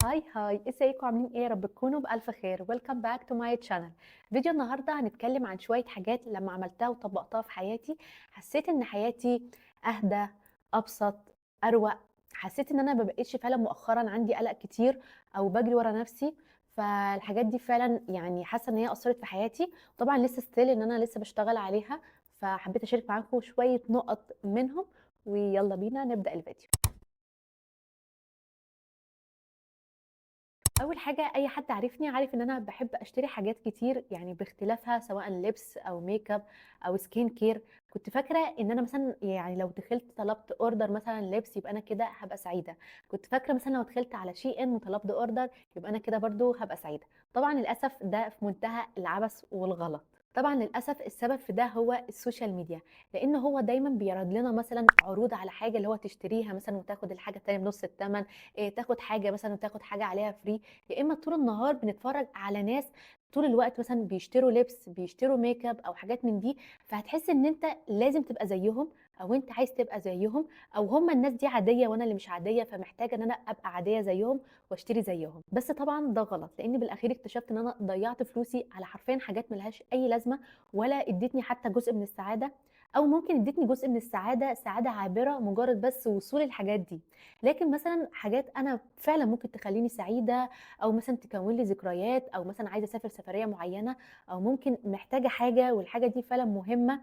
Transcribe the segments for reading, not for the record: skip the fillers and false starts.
هاي هاي، ازيكم؟ عاملين ايه؟ يا رب تكونوا بألف خير. ويلكم باك تو ماي تشانل. فيديو النهارده هنتكلم عن شويه حاجات لما عملتها وطبقتها في حياتي حسيت ان حياتي اهدى، ابسط، اروق. حسيت ان انا ما بقتش فعلا مؤخرا عندي قلق كتير او بجري ورا نفسي. فالحاجات دي فعلا يعني حاسه ان هي اثرت في حياتي. طبعا لسه ستيل ان انا لسه بشتغل عليها، فحبيت اشارك معاكم شويه نقط منهم. ويلا بينا نبدأ الفيديو. اول حاجه، اي حد عارفني عارف ان انا بحب اشتري حاجات كتير يعني باختلافها، سواء لبس او ميك اب او سكين كير. كنت فاكره ان انا مثلا يعني لو دخلت طلبت اوردر مثلا لبس يبقى انا كده هبقى سعيده. كنت فاكره مثلا لو دخلت على شي ان وطلبت اوردر يبقى انا كده برضو هبقى سعيده. طبعا للاسف ده في منتهى العبث والغلط. طبعا للاسف السبب في ده هو السوشيال ميديا، لان هو دايما بيعرض لنا مثلا عروض على حاجه اللي هو تشتريها مثلا وتاخد الحاجه التانيه بنص الثمن. تاخد حاجه مثلا وتاخد حاجه عليها فري. يا اما طول النهار بنتفرج على ناس طول الوقت مثلا بيشتروا لبس، بيشتروا ميك اب او حاجات من دي. فهتحس ان انت لازم تبقى زيهم، او انت عايز تبقى زيهم، او هم الناس دي عاديه وانا اللي مش عاديه، فمحتاجه ان انا ابقى عاديه زيهم واشتري زيهم. بس طبعا ده غلط، لان بالاخير اكتشفت ان انا ضيعت فلوسي على حرفيا حاجات ملهاش اي لازمه، ولا ادتني حتى جزء من السعاده. او ممكن ادتني جزء من السعاده، سعاده عابره مجرد بس وصول الحاجات دي. لكن مثلا حاجات انا فعلا ممكن تخليني سعيده، او مثلا تكون لي ذكريات، او مثلا عايزه اسافر سفريه معينه، او ممكن محتاجه حاجه والحاجه دي فعلا مهمه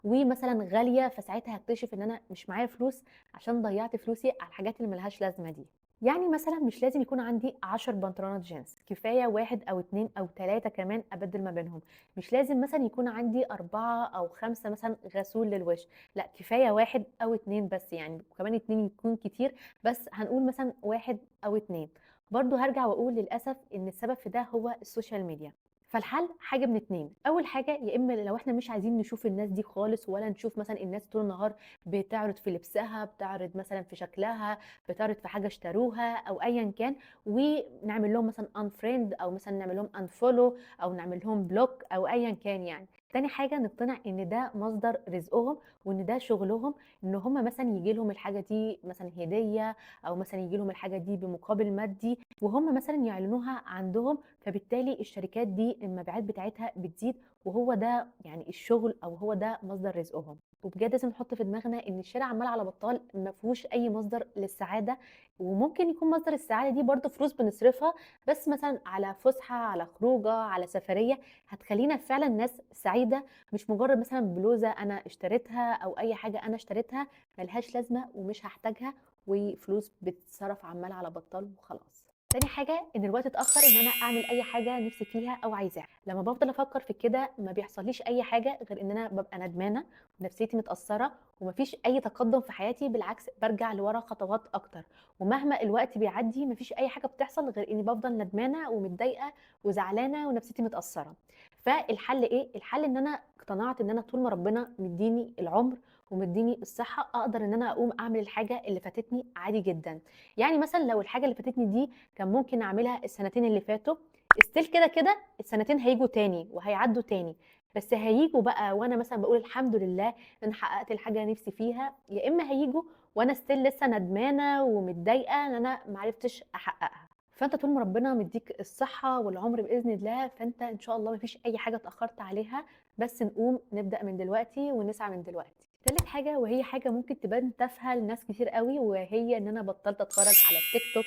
ومثلا غاليه، فساعتها هكتشف ان انا مش معايا فلوس عشان ضيعت فلوسي على الحاجات اللي ملهاش لازمه دي. يعني مثلا مش لازم يكون عندي 10 بنطلونات جينز، كفايه واحد او اتنين او تلاته كمان ابدل ما بينهم. مش لازم مثلا يكون عندي اربعه او خمسه مثلا غسول للوش، لا كفايه واحد او اتنين بس، يعني كمان اتنين يكون كتير، بس هنقول مثلا واحد او اتنين. برضو هرجع واقول للاسف ان السبب في ده هو السوشيال ميديا. فالحل حاجه من اتنين، اول حاجه يا اما لو احنا مش عايزين نشوف الناس دي خالص، ولا نشوف مثلا الناس طول النهار بتعرض في لبسها، بتعرض مثلا في شكلها، بتعرض في حاجه اشتروها او ايا كان، ونعمل لهم مثلا انفريند، او مثلا نعمل لهم انفولو، او نعمل لهم بلوك، او ايا كان يعني. تاني حاجه نقتنع ان ده مصدر رزقهم، وان ده شغلهم، ان هم مثلا يجي لهم الحاجه دي مثلا هديه، او مثلا يجي لهم الحاجه دي بمقابل مادي، وهم مثلا يعلنوها عندهم، فبالتالي الشركات دي المبيعات بتاعتها بتزيد، وهو ده يعني الشغل، او هو ده مصدر رزقهم. وبجد لازم نحط في دماغنا ان الشارع عمال على بطال ما فيهوش اي مصدر للسعاده. وممكن يكون مصدر السعاده دي برضو فلوس بنصرفها، بس مثلا على فسحه، على خروجه، على سفريه هتخلينا فعلا ناس سعيده، مش مجرد مثلا بلوزه انا اشتريتها او اي حاجه انا اشتريتها ملهاش لازمه ومش هحتاجها، وفلوس بتتصرف عمال على بطال وخلاص. تاني حاجة ان الوقت اتأخر ان انا اعمل اي حاجة نفسي فيها او عايزاها. لما بفضل افكر في كده ما بيحصليش اي حاجة غير ان انا ببقى ندمانة ونفسيتي متأثرة، ومفيش اي تقدم في حياتي، بالعكس برجع لورا خطوات اكتر. ومهما الوقت بيعدي مفيش اي حاجة بتحصل غير اني بفضل ندمانة ومتضايقة وزعلانة ونفسيتي متأثرة. فالحل ايه؟ الحل ان انا اقتنعت ان انا طول ما ربنا مديني العمر ومديني الصحة اقدر ان انا اقوم اعمل الحاجة اللي فاتتني عادي جدا. يعني مثلا لو الحاجة اللي فاتتني دي كان ممكن اعملها السنتين اللي فاتوا، استيل كده كده السنتين هيجوا تاني وهيعدوا تاني، بس هيجوا بقى وانا مثلا بقول الحمد لله ان انا حققت الحاجه اللي نفسي فيها، يا اما هيجوا وانا ستيل لسه ندمانه ومتضايقه ان انا معرفتش احققها. فانت طول ما ربنا مديك الصحه والعمر باذن الله، فانت ان شاء الله مفيش اي حاجه اتاخرت عليها، بس نقوم نبدا من دلوقتي ونسعى من دلوقتي. تالت حاجه، وهي حاجه ممكن تبان تافهه لناس كتير قوي، وهي ان انا بطلت اتفرج على التيك توك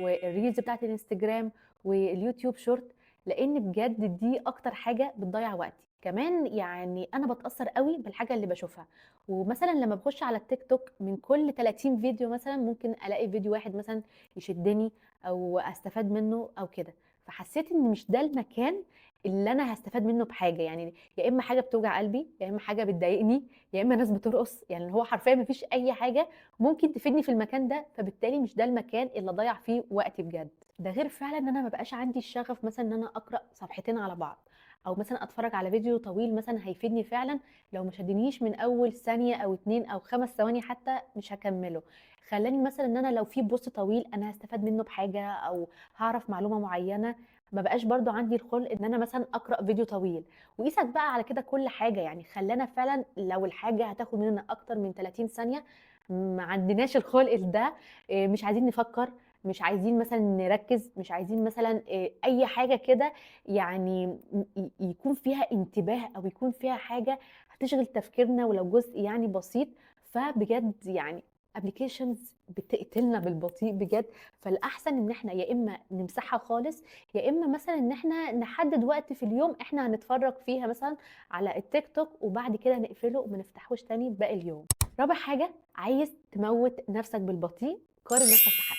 والريلز بتاعت الانستجرام واليوتيوب شورت، لان بجد دي اكتر حاجه بتضيع وقتي. كمان يعني انا بتاثر قوي بالحاجه اللي بشوفها، ومثلا لما بخش على التيك توك من كل 30 فيديو مثلا ممكن الاقي فيديو واحد مثلا يشدني او استفاد منه او كده. فحسيت ان مش ده المكان اللي انا هستفاد منه بحاجه، يعني يا اما حاجه بتوجع قلبي، يا اما حاجه بتضايقني، يا اما ناس بترقص، يعني هو حرفيا مفيش اي حاجه ممكن تفيدني في المكان ده، فبالتالي مش ده المكان اللي اضيع فيه وقتي بجد. ده غير فعلا ان انا ما بقاش عندي الشغف مثلا ان انا اقرا صفحتين على بعض، او مثلا اتفرج على فيديو طويل مثلا هيفيدني فعلا. لو ما شدنيش من اول ثانيه او اتنين او 5 ثواني حتى مش هكمله. خلاني مثلا ان انا لو في بوست طويل انا هستفاد منه بحاجه او هعرف معلومه معينه، ما بقاش برضو عندي الخلق ان انا مثلا اقرا فيديو طويل. وقيسك بقى على كده كل حاجه، يعني خلانا فعلا لو الحاجه هتاخد مننا اكتر من 30 ثانيه ما عندناش الخلق ده. مش عايزين نفكر، مش عايزين مثلًا نركّز، مش عايزين مثلًا أي حاجة كده يعني يكون فيها انتباه أو يكون فيها حاجة هتشغِل تفكيرنا ولو جزء يعني بسيط، فبجد يعني applications بتقتلنا بالبطيء بجد، فالأحسن إن إحنا يا إما نمسحها خالص، يا إما مثلًا إن إحنا نحدد وقت في اليوم إحنا هنتفرّج فيها مثلًا على التيك توك وبعد كده نقفله وما نفتحوش تاني باقي اليوم. رابع حاجة، عايز تموّت نَفْسك بالبطيء، قارن نَفْسك بحد،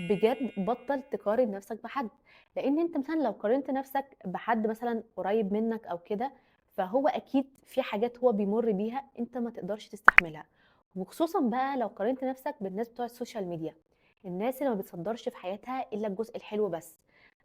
بجد بطّل تقارن نَفْسك بحد، لإن أنت مثلًا لو قارنت نَفْسك بحد مثلًا قريب منّك أو كده، فهو أكيد في حاجات هو بيمُر بيها أنت ما تقدرش تستحملها، وخصوصًا بقى لو قارنت نَفْسك بالناس بتوع السوشيال ميديا، الناس اللي ما بتصدّرش في حياتها إلا الجزء الحلو بس،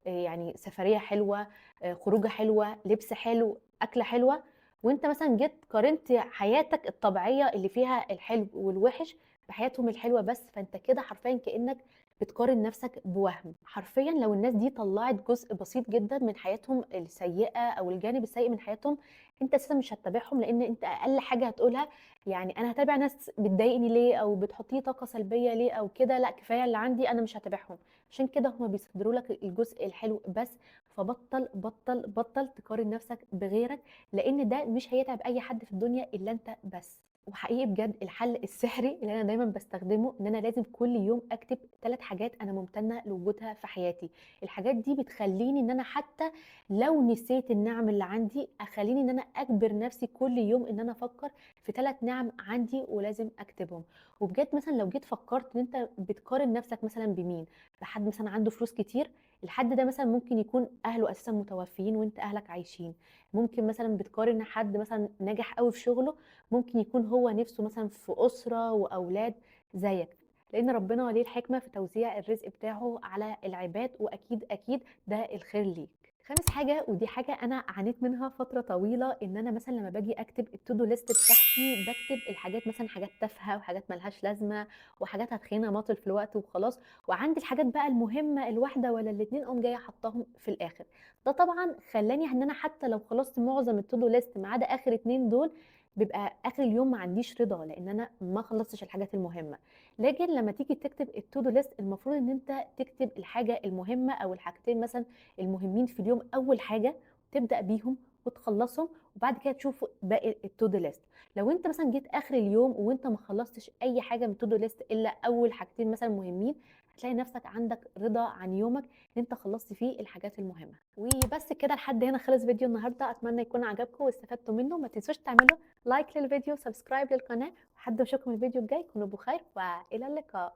يعني سفرية حلوة، خروجة حلوة، لبس حلو، أكلة حلوة، وأنت مثلًا جيت قارنت حياتك الطبيعية اللي فيها الحلو والوِحِش بحياتهم الحلوة بس، فأنت كده حرفيًا كإنّك بتقارن نَفْسك بوَهْم. حرفيًا لو الناس دي طلّعت جزء بسيط جدًا من حياتهم السيئة أو الجانب السيء من حياتهم، أنت أساسًا مش هتتابعهم، لإن أنت أقل حاجة هتقولها يعني أنا هاتابع ناس بتضايقني ليه أو بتحُط لي طاقة سلبية ليه أو كده، لأ كفاية اللي عندي أنا مش هاتابعهم. عشان كده هم بيصدّروا لك الجزء الحلو بس، فبطّل، بطّل، بطّل تقارن نَفْسك بغيرك، لإن ده مش هيتعب أي حد في الدنيا إلا أنت بس. وحقيقي بجد الحل السحري اللي أنا دايمًا باستخدمه إن أنا لازم كل يوم أكتب 3 حاجات أنا ممتنة لوجودها في حياتي، الحاجات دي بتخلّيني إن أنا حتى لو نسيت النِّعَم اللي عندي، أخلّيني إن أنا أجبر نفسي كل يوم إن أنا أفكّر في 3 نِّعَم عندي ولازم أكتبهم. وبجد مثلًا لو جيت فكّرت إن أنت بتقارن نفسك مثلًا بمين، بحد مثلًا عنده فلوس كتير، الحد ده مثلًا ممكن يكون أهله أساسًا متوفيين وأنت أهلك عايشين، ممكن مثلًا بتقارن حد مثلًا ناجح أوي في شغله، ممكن يكون هو نِفْسه مثلًا في أسرة وأولاد زيّك، لإن ربنا ليه الحكمة في توزيع الرزق بتاعه على العباد، وأكيد، أكيد ده الخير ليك. خامس حاجة ودي حاجة أنا عانيت منها فترة طويلة، إن أنا مثلًا لمّا باجي أكتب الTo do list بتاعتي، باكتب الحاجات مثلًا حاجات تافهة وحاجات ما لهاش لازمة، وحاجات هتخلّيني أماطل في الوقت وخلاص، وعندي الحاجات بقى المهمة الواحدة والّا الاتنين أقوم جاية حاطاهم في الآخر. ده طبعًا خلّاني إن أنا حتى لو خلصت معظم الTo do list ما عدا آخر 2 دول، بيبقى آخر اليوم ما عنديش رضا، لإن أنا ما خلّصتش الحاجات المهمة. لكن لمّا تيجي تكتب الTo do list المفروض إن أنت تكتب الحاجة المهمة أو الحاجتين مثلًا المهمين في اليوم أول حاجة، تبدأ بيهم وتخلّصهم، وبعد كده تشوف باقي الTo do list. لو أنت مثلًا جيت آخر اليوم وأنت ما خلّصتش أي حاجة من الTo do list إلا أول حاجتين مثلًا مهمين، هتلاقي نفسك عندك رضا عن يومك إن أنت خلّصت فيه الحاجات المهمة. وبس كده لحد هنا خلص فيديو النهارده، أتمنى يكون عجبكم واستفدتوا منه، ما تنسوش تعملوا لايك للفيديو، سبسكرايب للقناة، لحد ما أشوفكم الفيديو الجاي كونوا بخير وإلى اللقاء.